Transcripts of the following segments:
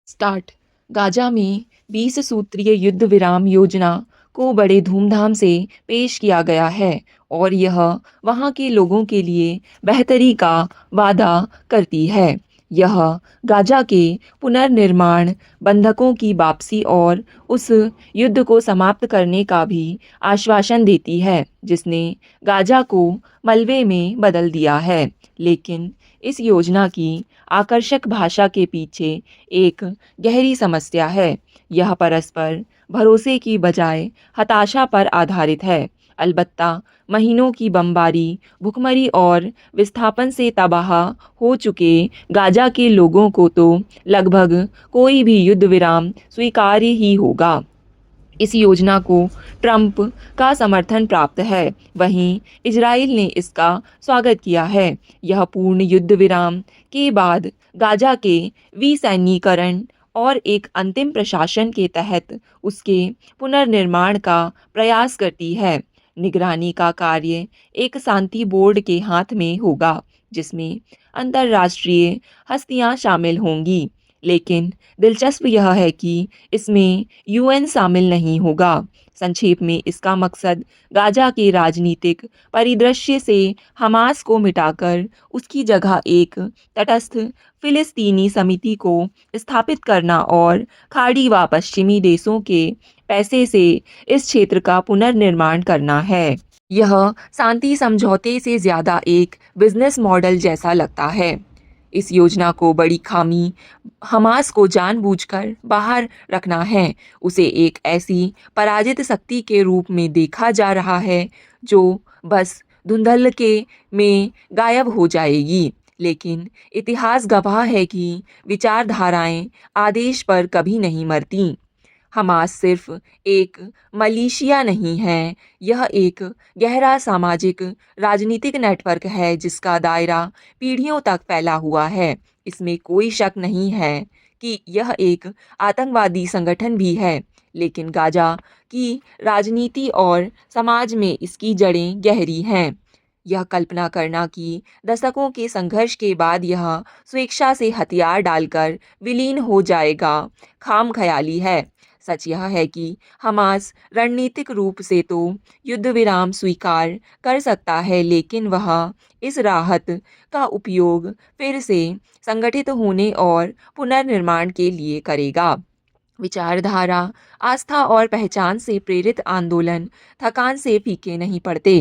Start. Gaza में 20 सूत्रीय युद्ध विराम योजना को बड़े धूमधाम से पेश किया गया है और यह वहां के लोगों के लिए बेहतरी का वादा करती है। यह गाजा के पुनर्निर्माण, बंधकों की वापसी और उस युद्ध को समाप्त करने का भी आश्वासन देती है जिसने गाजा को मलबे में बदल दिया है। लेकिन इस योजना की आकर्षक भाषा के पीछे एक गहरी समस्या है। यह परस्पर भरोसे की बजाय हताशा पर आधारित है। अलबत्ता महीनों की बमबारी, भुखमरी और विस्थापन से तबाह हो चुके गाजा के लोगों को तो लगभग कोई भी युद्ध विराम स्वीकार्य ही होगा। इस योजना को ट्रंप का समर्थन प्राप्त है, वहीं इजराइल ने इसका स्वागत किया है। यह पूर्ण युद्ध विराम के बाद गाजा के विसैन्यीकरण और एक अंतिम प्रशासन के तहत उसके पुनर्निर्माण का प्रयास करती है। निगरानी का कार्य एक शांति बोर्ड के हाथ में होगा, जिसमें अंतर्राष्ट्रीय हस्तियां शामिल होंगी। लेकिन दिलचस्प यह है कि इसमें यूएन शामिल नहीं होगा। संक्षेप में इसका मकसद गाजा के राजनीतिक परिदृश्य से हमास को मिटाकर उसकी जगह एक तटस्थ फिलिस्तीनी समिति को स्थापित करना और खाड़ी व पश्चिमी देशों के पैसे से इस क्षेत्र का पुनर्निर्माण करना है। यह शांति समझौते से ज़्यादा एक बिजनेस मॉडल जैसा लगता है। इस योजना को बड़ी खामी हमास को जानबूझकर बाहर रखना है। उसे एक ऐसी पराजित शक्ति के रूप में देखा जा रहा है जो बस धुंधलके में गायब हो जाएगी। लेकिन इतिहास गवाह है कि विचारधाराएं आदेश पर कभी नहीं मरती। हमास सिर्फ एक मलीशिया नहीं है, यह एक गहरा सामाजिक राजनीतिक नेटवर्क है जिसका दायरा पीढ़ियों तक फैला हुआ है। इसमें कोई शक नहीं है कि यह एक आतंकवादी संगठन भी है, लेकिन गाजा की राजनीति और समाज में इसकी जड़ें गहरी हैं। यह कल्पना करना कि दशकों के संघर्ष के बाद यह स्वेच्छा से हथियार डालकर विलीन हो जाएगा, खाम ख्याली है। सच यह है कि हमास रणनीतिक रूप से तो युद्ध विराम स्वीकार कर सकता है, लेकिन वह इस राहत का उपयोग फिर से संगठित होने और पुनर्निर्माण के लिए करेगा। विचारधारा, आस्था और पहचान से प्रेरित आंदोलन थकान से फीके नहीं पड़ते।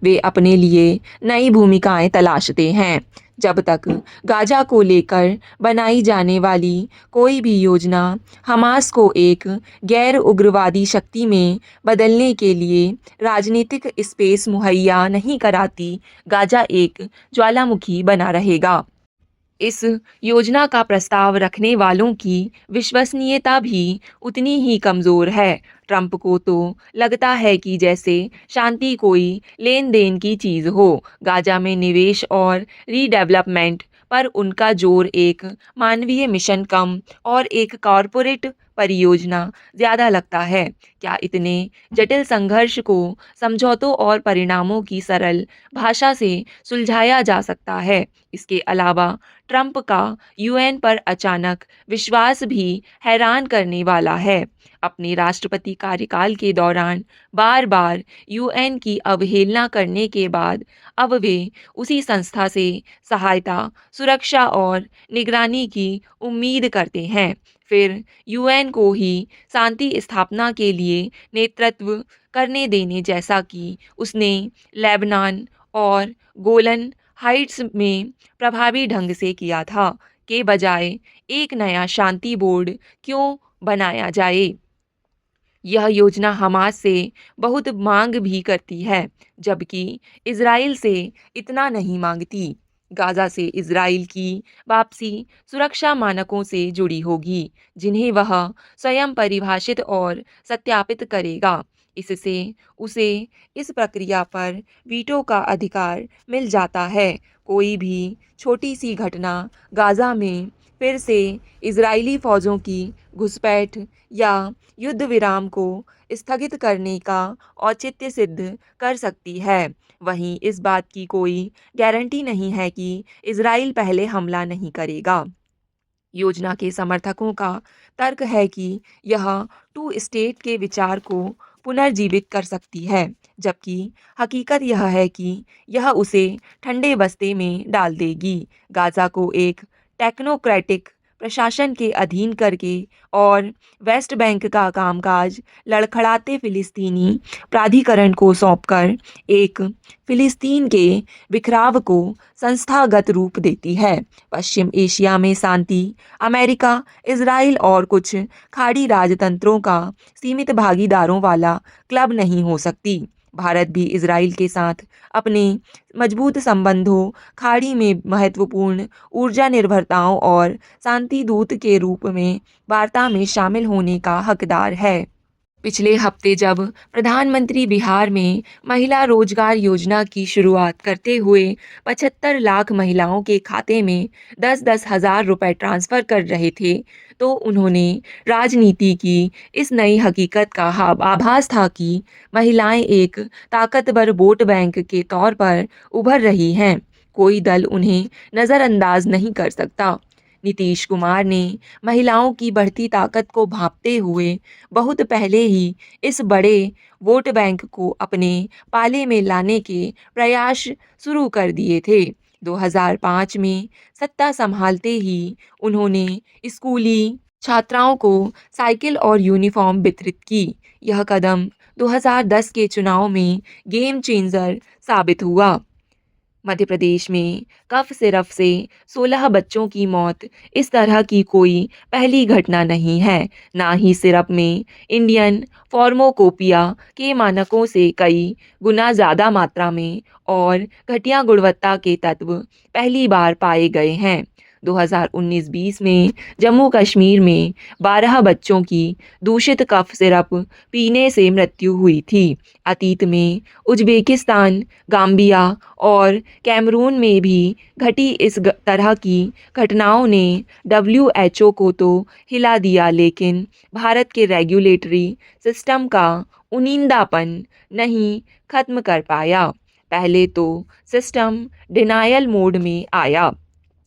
वे अपने लिए नई भूमिकाएं तलाशते हैं। जब तक गाजा को लेकर बनाई जाने वाली कोई भी योजना हमास को एक गैर उग्रवादी शक्ति में बदलने के लिए राजनीतिक स्पेस मुहैया नहीं कराती, गाजा एक ज्वालामुखी बना रहेगा। इस योजना का प्रस्ताव रखने वालों की विश्वसनीयता भी उतनी ही कमज़ोर है। ट्रंप को तो लगता है कि जैसे शांति कोई लेन देन की चीज़ हो। गाजा में निवेश और रीडेवलपमेंट पर उनका जोर एक मानवीय मिशन कम और एक कॉरपोरेट परियोजना ज़्यादा लगता है। क्या इतने जटिल संघर्ष को समझौतों और परिणामों की सरल भाषा से सुलझाया जा सकता है? इसके अलावा ट्रंप का यूएन पर अचानक विश्वास भी हैरान करने वाला है। अपने राष्ट्रपति कार्यकाल के दौरान बार बार यूएन की अवहेलना करने के बाद अब वे उसी संस्था से सहायता, सुरक्षा और निगरानी की उम्मीद करते हैं। फिर यूएन को ही शांति स्थापना के लिए नेतृत्व करने देने, जैसा कि उसने लेबनान और गोलन हाइट्स में प्रभावी ढंग से किया था, के बजाय एक नया शांति बोर्ड क्यों बनाया जाए? यह योजना हमास से बहुत मांग भी करती है, जबकि इजराइल से इतना नहीं मांगती। गाजा से इजराइल की वापसी सुरक्षा मानकों से जुड़ी होगी, जिन्हें वह स्वयं परिभाषित और सत्यापित करेगा। इससे उसे इस प्रक्रिया पर वीटो का अधिकार मिल जाता है। कोई भी छोटी सी घटना गाजा में फिर से इजरायली फौजों की घुसपैठ या युद्ध विराम को स्थगित करने का औचित्य सिद्ध कर सकती है। वहीं इस बात की कोई गारंटी नहीं है कि इजराइल पहले हमला नहीं करेगा। योजना के समर्थकों का तर्क है कि यह टू स्टेट के विचार को पुनर्जीवित कर सकती है, जबकि हकीकत यह है कि यह उसे ठंडे बस्ते में डाल देगी। गाज़ा को एक टेक्नोक्रेटिक प्रशासन के अधीन करके और वेस्ट बैंक का कामकाज लड़खड़ाते फिलिस्तीनी प्राधिकरण को सौंपकर एक फिलिस्तीन के बिखराव को संस्थागत रूप देती है। पश्चिम एशिया में शांति अमेरिका, इजराइल और कुछ खाड़ी राजतंत्रों का सीमित भागीदारों वाला क्लब नहीं हो सकती। भारत भी इजराइल के साथ अपने मजबूत संबंधों, खाड़ी में महत्वपूर्ण ऊर्जा निर्भरताओं और शांति दूत के रूप में वार्ता में शामिल होने का हकदार है। पिछले हफ्ते जब प्रधानमंत्री बिहार में महिला रोजगार योजना की शुरुआत करते हुए 75 लाख महिलाओं के खाते में 10-10 हज़ार रुपए ट्रांसफर कर रहे थे, तो उन्होंने राजनीति की इस नई हकीकत का आभास था कि महिलाएं एक ताकतवर वोट बैंक के तौर पर उभर रही हैं। कोई दल उन्हें नज़रअंदाज नहीं कर सकता। नीतीश कुमार ने महिलाओं की बढ़ती ताकत को भांपते हुए बहुत पहले ही इस बड़े वोट बैंक को अपने पाले में लाने के प्रयास शुरू कर दिए थे। 2005 में सत्ता संभालते ही उन्होंने स्कूली छात्राओं को साइकिल और यूनिफॉर्म वितरित की। यह कदम 2010 के चुनाव में गेम चेंजर साबित हुआ। मध्य प्रदेश में कफ सिरप से 16 बच्चों की मौत इस तरह की कोई पहली घटना नहीं है। ना ही सिरप में इंडियन फार्माकोपिया के मानकों से कई गुना ज़्यादा मात्रा में और घटिया गुणवत्ता के तत्व पहली बार पाए गए हैं। 2019-20 में जम्मू कश्मीर में 12 बच्चों की दूषित कफ सिरप पीने से मृत्यु हुई थी। अतीत में उज्बेकिस्तान, गाम्बिया और कैमरून में भी घटी इस तरह की घटनाओं ने WHO को तो हिला दिया, लेकिन भारत के रेगुलेटरी सिस्टम का उनींदापन नहीं खत्म कर पाया। पहले तो सिस्टम डिनायल मोड में आया।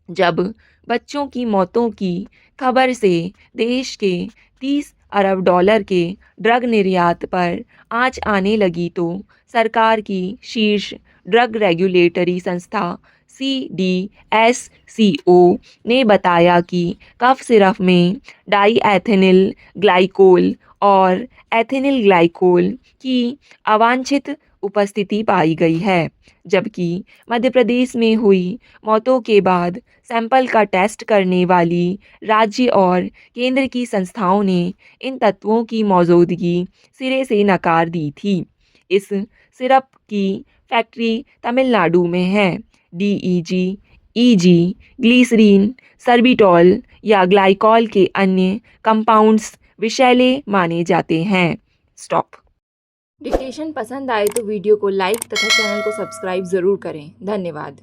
जब बच्चों की मौतों की खबर से देश के 30 अरब डॉलर के ड्रग निर्यात पर आंच आने लगी, तो सरकार की शीर्ष ड्रग रेगुलेटरी संस्था CDSCO ने बताया कि कफ सिरप में डाई एथेनिल ग्लाइकोल और एथेनिल ग्लाइकोल की अवांछित उपस्थिति पाई गई है। जबकि मध्य प्रदेश में हुई मौतों के बाद सैंपल का टेस्ट करने वाली राज्य और केंद्र की संस्थाओं ने इन तत्वों की मौजूदगी सिरे से नकार दी थी। इस सिरप की फैक्ट्री तमिलनाडु में है। DEG, EG, ग्लिसरीन, सर्बिटॉल या ग्लाइकॉल के अन्य कंपाउंड्स विषैले माने जाते हैं। स्टॉप। डिक्टेशन पसंद आए तो वीडियो को लाइक तथा चैनल को सब्सक्राइब ज़रूर करें। धन्यवाद।